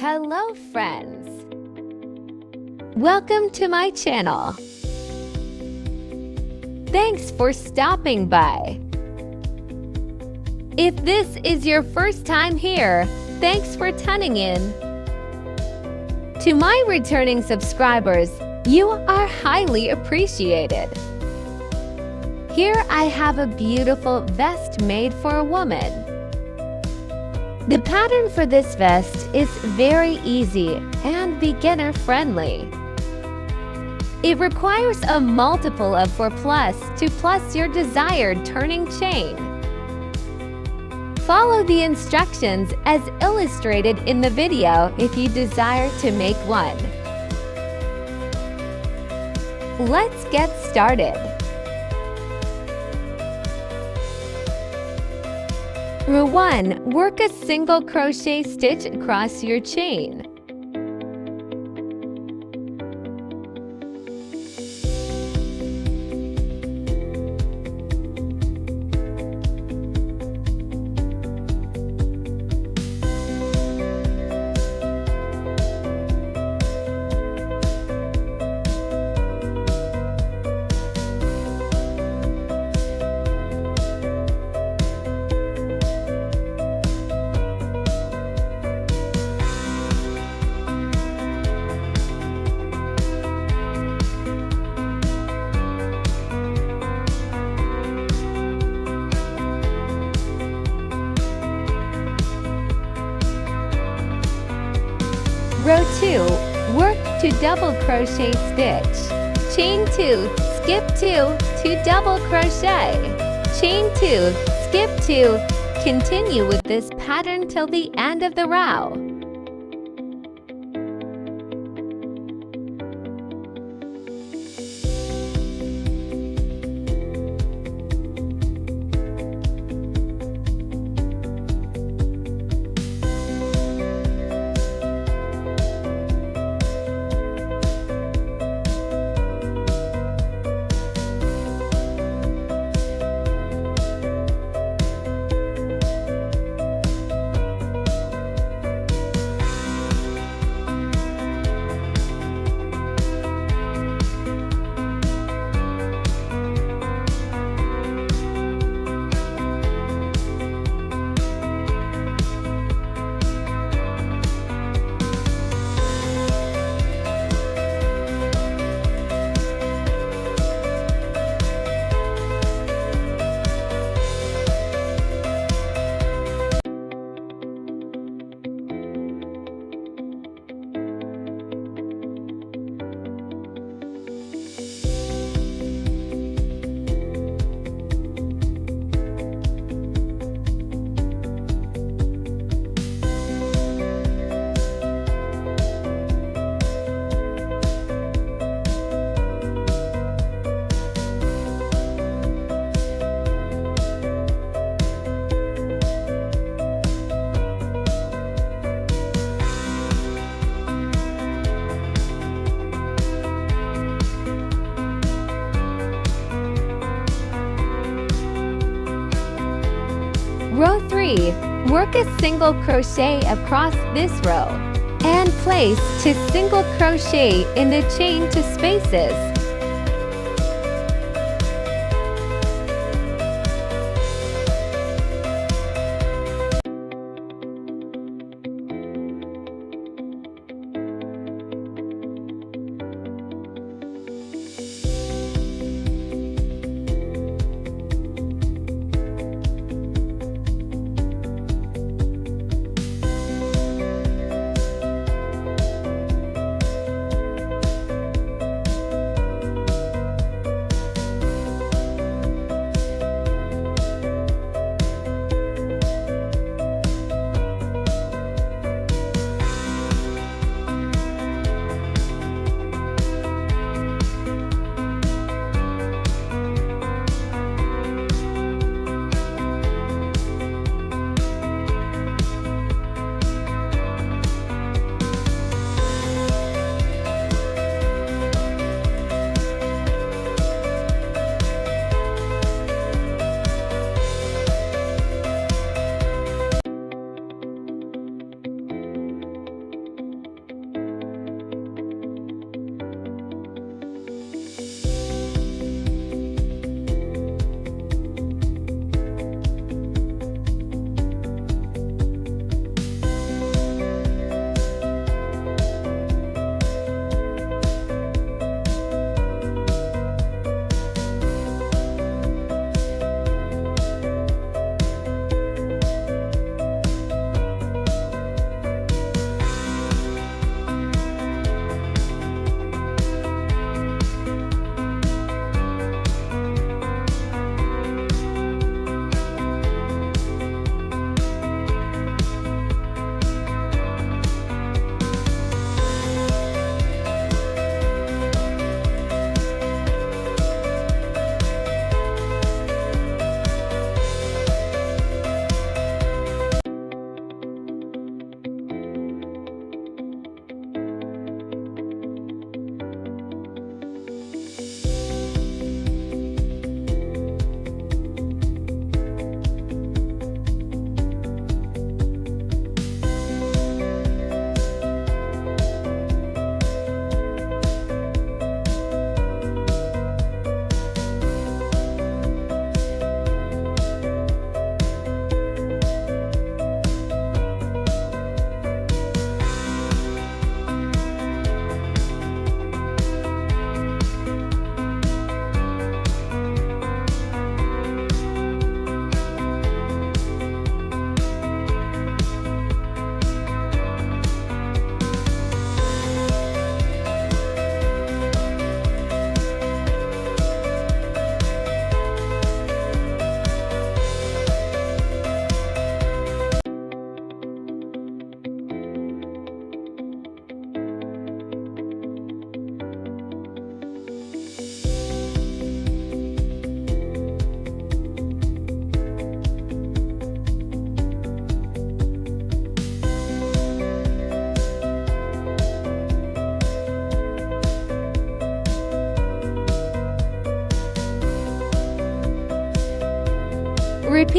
Hello friends! Welcome to my channel. Thanks for stopping by. If this is your first time here, thanks for tuning in. To my returning subscribers, you are highly appreciated. Here I have a beautiful vest made for a woman. The pattern for this vest is very easy and beginner-friendly. It requires a multiple of 4 plus to plus your desired turning chain. Follow the instructions as illustrated in the video if you desire to make one. Let's get started. Row 1. Work a single crochet stitch across your chain. Row 2. Work to double crochet stitch. Chain 2, skip 2 to double crochet. Chain 2, skip 2. Continue with this pattern till the end of the row. Row 3. Work a single crochet across this row and place to single crochet in the chain to spaces.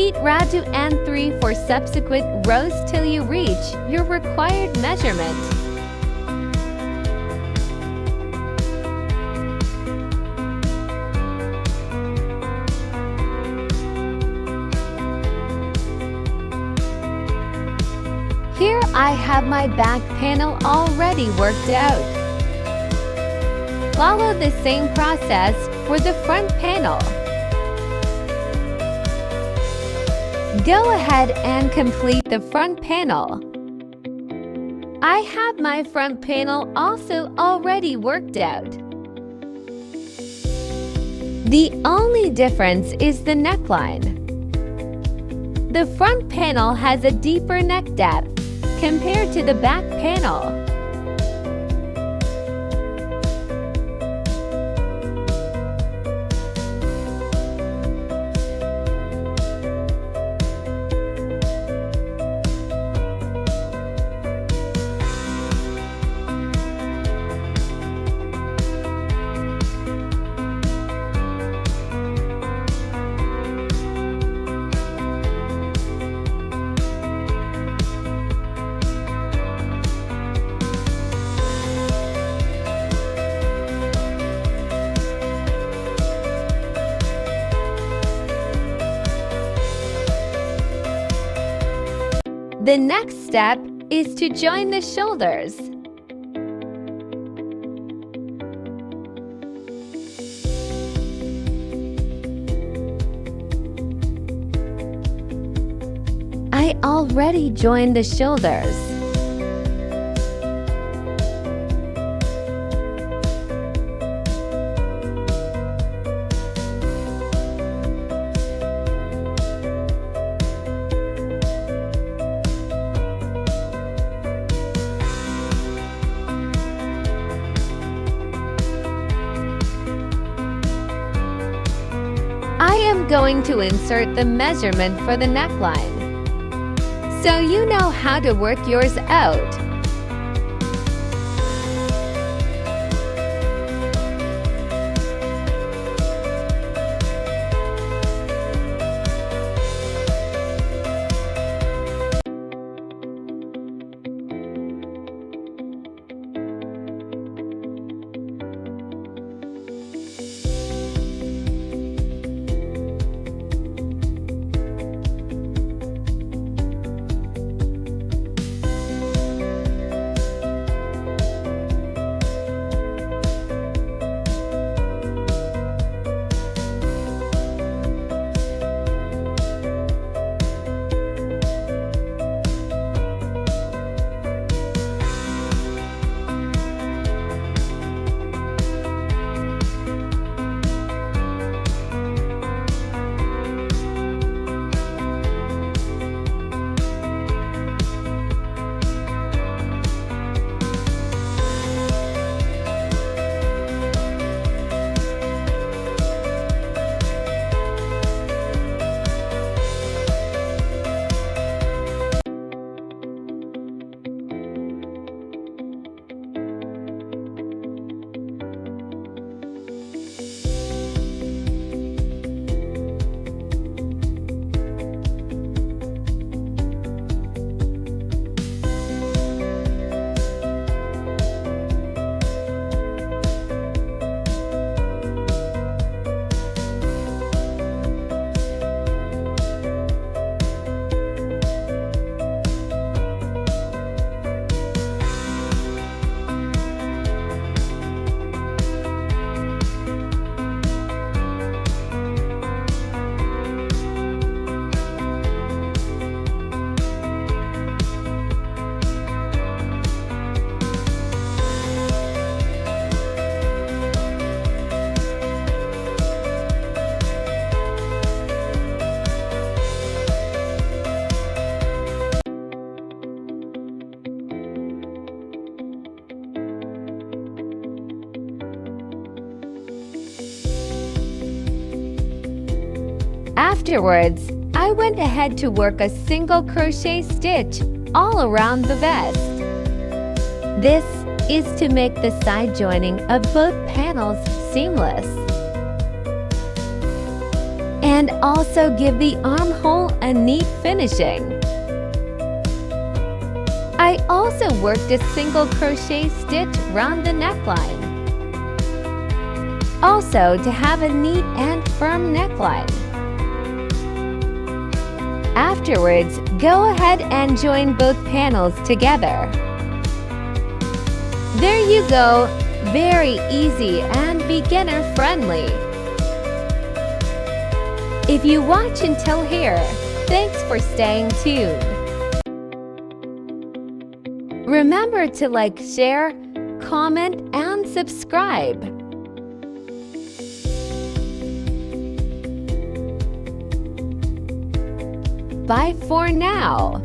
Repeat round 2 and 3 for subsequent rows till you reach your required measurement. Here I have my back panel already worked out. Follow the same process for the front panel. Go ahead and complete the front panel. I have my front panel also already worked out. The only difference is the neckline. The front panel has a deeper neck depth compared to the back panel. The next step is to join the shoulders. I already joined the shoulders. I am going to insert the measurement for the neckline, so you know how to work yours out. Afterwards, I went ahead to work a single crochet stitch all around the vest. This is to make the side joining of both panels seamless. and also give the armhole a neat finishing. I also worked a single crochet stitch round the neckline, also to have a neat and firm neckline. Afterwards, go ahead and join both panels together. There you go, very easy and beginner-friendly. If you watch until here, thanks for staying tuned. Remember to like, share, comment, and subscribe. Bye for now.